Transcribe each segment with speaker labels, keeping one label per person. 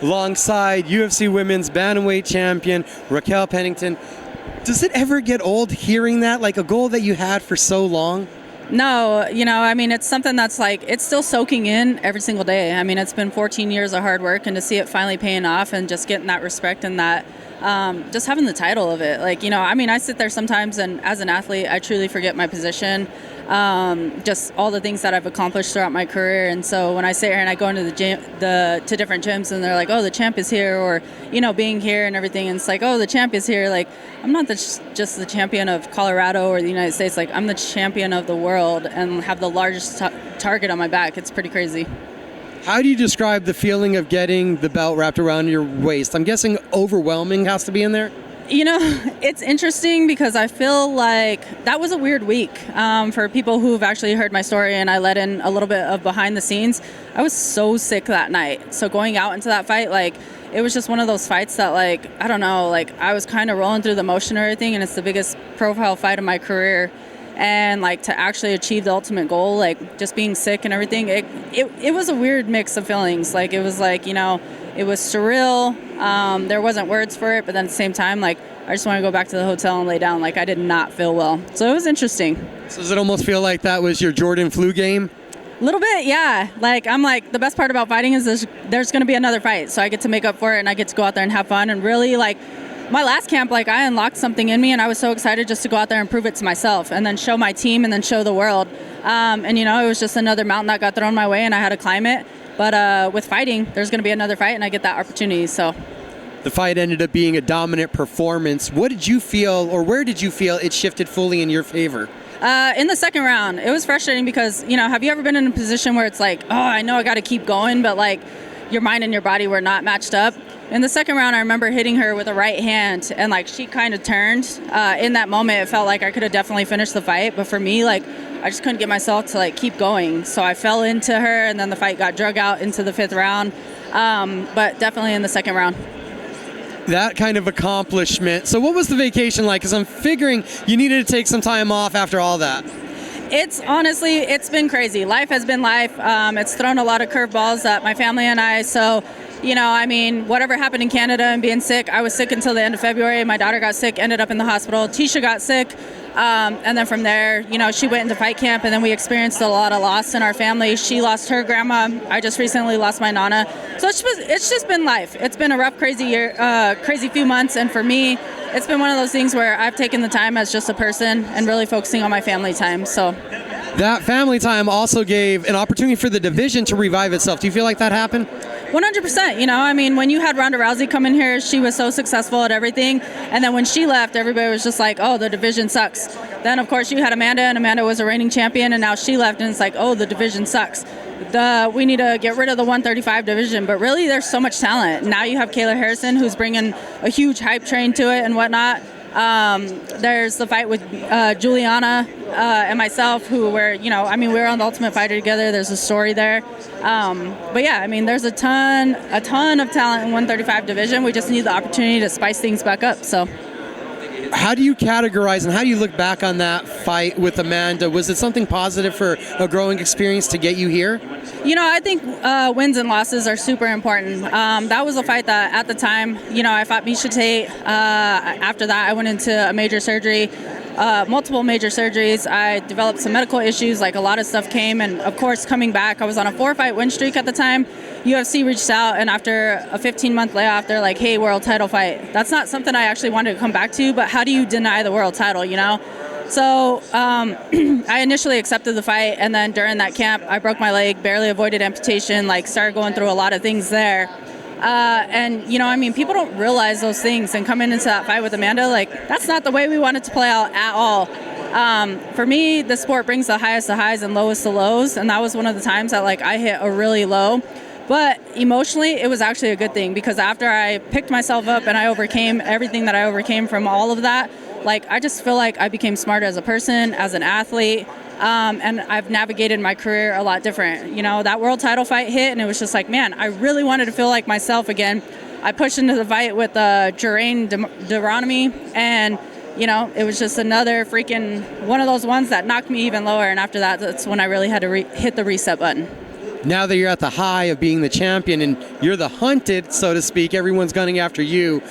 Speaker 1: alongside UFC Women's Bantamweight champion Raquel Pennington. Does it ever get old hearing that, like a goal that you had for so long?
Speaker 2: No, it's something that's it's still soaking in every single day. It's been 14 years of hard work, and to see it finally paying off and just getting that respect and that, just having the title of it. I sit there sometimes, and as an athlete, I truly forget my position, just all the things that I've accomplished throughout my career. And so when I sit here and I go into the gym, to different gyms, and they're like, oh, the champ is here, or, being here and everything. And it's like, oh, the champ is here. I'm not just the champion of Colorado or the United States. I'm the champion of the world and have the largest target on my back. It's pretty crazy.
Speaker 1: How do you describe the feeling of getting the belt wrapped around your waist? I'm guessing overwhelming has to be in there?
Speaker 2: It's interesting because I feel like that was a weird week for people who've actually heard my story, and I let in a little bit of behind the scenes. I was so sick that night. So going out into that fight, it was just one of those fights that, I don't know, I was kind of rolling through the motion and everything, and it's the biggest profile fight of my career. And to actually achieve the ultimate goal, just being sick and everything, it was a weird mix of feelings. It was it was surreal. There wasn't words for it, but then at the same time, I just want to go back to the hotel and lay down. I did not feel well. So it was interesting.
Speaker 1: So does it almost feel like that was your Jordan flu game?
Speaker 2: A little bit, yeah. The best part about fighting is there's going to be another fight. So I get to make up for it, and I get to go out there and have fun. And really, my last camp, I unlocked something in me, and I was so excited just to go out there and prove it to myself, and then show my team, and then show the world. It was just another mountain that got thrown my way, and I had to climb it. But with fighting, there's going to be another fight, and I get that opportunity. So
Speaker 1: the fight ended up being a dominant performance. What did you feel, or where did you feel it shifted fully in your favor?
Speaker 2: In the second round, it was frustrating because, have you ever been in a position where it's I know I got to keep going, but your mind and your body were not matched up? In the second round, I remember hitting her with a right hand, and she kind of turned. In that moment, it felt like I could have definitely finished the fight, but for me, I just couldn't get myself to keep going. So I fell into her, and then the fight got drug out into the fifth round, but definitely in the second round.
Speaker 1: That kind of accomplishment. So what was the vacation like? Because I'm figuring you needed to take some time off after all that.
Speaker 2: It's been crazy. Life has been life. It's thrown a lot of curveballs at my family and I. So, whatever happened in Canada and being sick, I was sick until the end of February. My daughter got sick, ended up in the hospital. Tisha got sick. And then from there, she went into fight camp, and then we experienced a lot of loss in our family. She lost her grandma. I just recently lost my Nana. So it's just been life. It's been a rough, crazy year, crazy few months. And for me, it's been one of those things where I've taken the time as just a person and really focusing on my family time. So
Speaker 1: that family time also gave an opportunity for the division to revive itself. Do you feel like that happened?
Speaker 2: 100%. When you had Ronda Rousey come in here, she was so successful at everything. And then when she left, everybody was just oh, the division sucks. Then, of course, you had Amanda, and Amanda was a reigning champion, and now she left, and it's oh, the division sucks. We need to get rid of the 135 division. But really, there's so much talent. Now you have Kayla Harrison, who's bringing a huge hype train to it and whatnot. There's the fight with Juliana and myself, who were, we were on the Ultimate Fighter together. There's a story there. But yeah, there's a ton of talent in 135 division. We just need the opportunity to spice things back up. So
Speaker 1: how do you categorize and how do you look back on that fight with Amanda? Was it something positive for a growing experience to get you here?
Speaker 2: I think wins and losses are super important. That was a fight that at the time, I fought Miesha Tate. After that, I went into a major surgery, multiple major surgeries. I developed some medical issues, a lot of stuff came. And of course, coming back, I was on a 4-fight win streak at the time. UFC reached out, and after a 15-month layoff, they're like, hey, world title fight. That's not something I actually wanted to come back to, but how do you deny the world title, So I initially accepted the fight, and then during that camp, I broke my leg, barely avoided amputation, started going through a lot of things there. People don't realize those things, and coming into that fight with Amanda, that's not the way we want it to play out at all. For me, the sport brings the highest of highs and lowest of lows, and that was one of the times that I hit a really low. But emotionally, it was actually a good thing, because after I picked myself up and I overcame everything that I overcame from all of that, I just feel like I became smarter as a person, as an athlete, and I've navigated my career a lot different. That world title fight hit, and it was just man, I really wanted to feel like myself again. I pushed into the fight with Jeraine Deuteronomy, and it was just another freaking one of those ones that knocked me even lower. And after that, that's when I really had to hit the reset button.
Speaker 1: now that you're at the high of being the champion and you're the hunted, so to speak, everyone's gunning after you,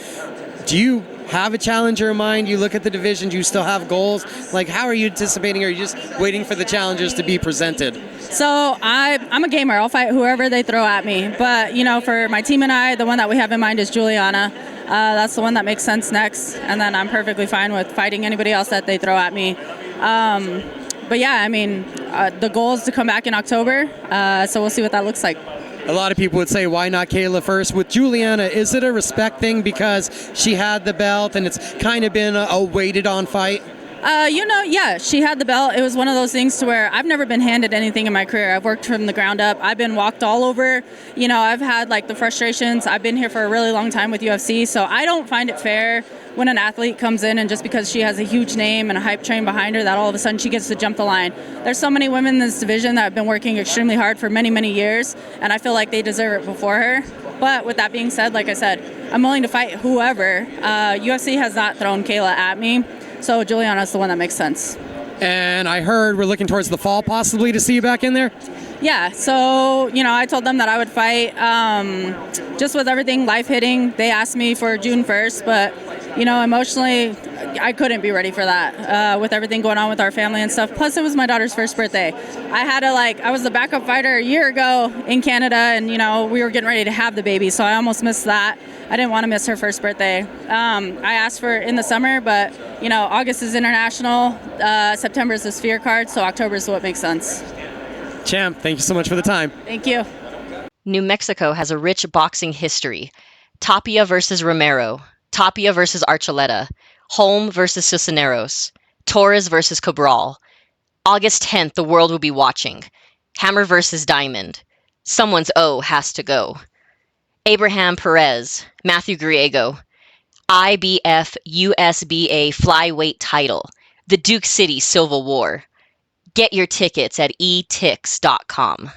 Speaker 1: do you have a challenger in mind? You look at the division, do you still have goals? Like, how are you anticipating? Are you just waiting for the challengers to be presented?
Speaker 2: So I'm a gamer. I'll fight whoever they throw at me. But, you know, for my team and I, the one that we have in mind is Juliana. That's the one that makes sense next. And then I'm perfectly fine with fighting anybody else that they throw at me. But yeah, I mean, the goal is to come back in October. So we'll see what that looks like.
Speaker 1: A lot of people would say, why not Kayla first? With Juliana, is it a respect thing because she had the belt and it's kind of been a weighted on fight?
Speaker 2: Yeah, she had the belt. It was one of those things to where I've never been handed anything in my career. I've worked from the ground up. I've been walked all over. You know, I've had like the frustrations. I've been here for a really long time with UFC, so I don't find it fair when an athlete comes in and just because she has a huge name and a hype train behind her that all of a sudden she gets to jump the line. There's so many women in this division that have been working extremely hard for many, many years, and I feel like they deserve it before her. But with that being said, like I said, I'm willing to fight whoever. UFC has not thrown Kayla at me. So Juliana's the one that makes sense.
Speaker 1: And I heard we're looking towards the fall possibly to see you back in there?
Speaker 2: Yeah, so, you know, I told them that I would fight. Just with everything life hitting, they asked me for June 1st, but, you know, emotionally, I couldn't be ready for that with everything going on with our family and stuff. Plus, it was my daughter's first birthday. I was the backup fighter a year ago in Canada, and, you know, we were getting ready to have the baby, so I almost missed that. I didn't want to miss her first birthday. I asked for in the summer, but, you know, August is international, September is the Sphere card, so October is what makes sense.
Speaker 1: Champ, thank you so much for the time.
Speaker 2: Thank you.
Speaker 3: New Mexico has a rich boxing history. Tapia versus Romero, Tapia versus Archuleta, Holm versus Cisneros, Torres versus Cabral. August 10th, the world will be watching. Hammer versus Diamond. Someone's O has to go. Abraham Perez, Matthew Griego. IBF USBA flyweight title. The Duke City Civil War. Get your tickets at etix.com.